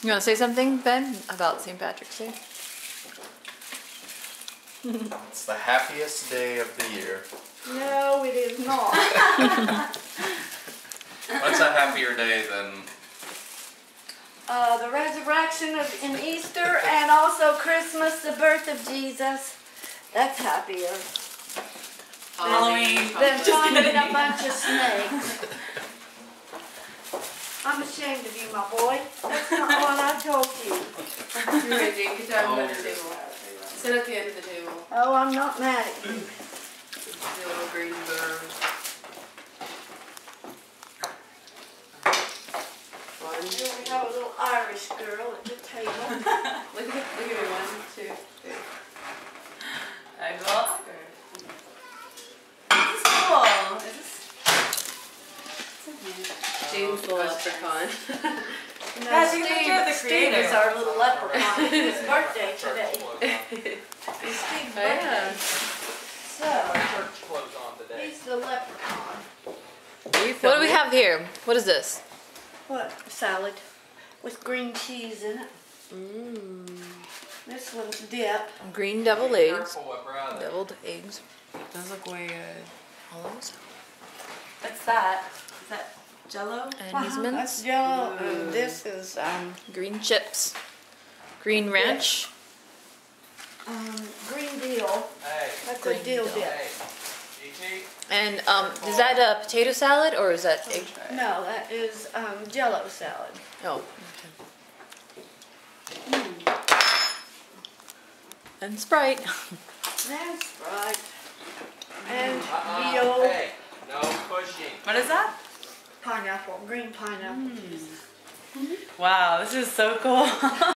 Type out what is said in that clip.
You want to say something, Ben, about St. Patrick's Day? It's the happiest day of the year. No, it is not. What's a happier day than... The resurrection in Easter and also Christmas, the birth of Jesus. That's happier Halloween. than finding a bunch of snakes. I'm ashamed of you, my boy. That's not what I told you. You're right, Jane. Good job under the table. Sit at the end of the table. Oh, I'm not mad at you. The little green bird. Here we have a little Irish girl at the table. Look at me. 1, 2, 3. I got her. This is cool. Is this? James the leprechaun. No, Yeah, take a picture of the Steve creator. is our little leprechaun. It's his birthday today. It's Steve's birthday. Yeah. So, Church clothes on today. he's the leprechaun. What do we have here? What is this? What? Salad with green cheese in it. This one's dip. Green deviled eggs. Careful what brother. Deviled eggs. Those look way good. Olives. What's that? Is that Jello? And these mints. That's Jello, and this is Green chips. Green ranch. green deal. Hey, That's Green a dill dill. dip. hey. E.T. And is that a potato salad or is that egg? No, that is Jello salad. Oh, okay. And Sprite. That's right. And Uh-uh. deal Hey, no pushing. What is that? pineapple, green pineapple juice. Wow, this is so cool.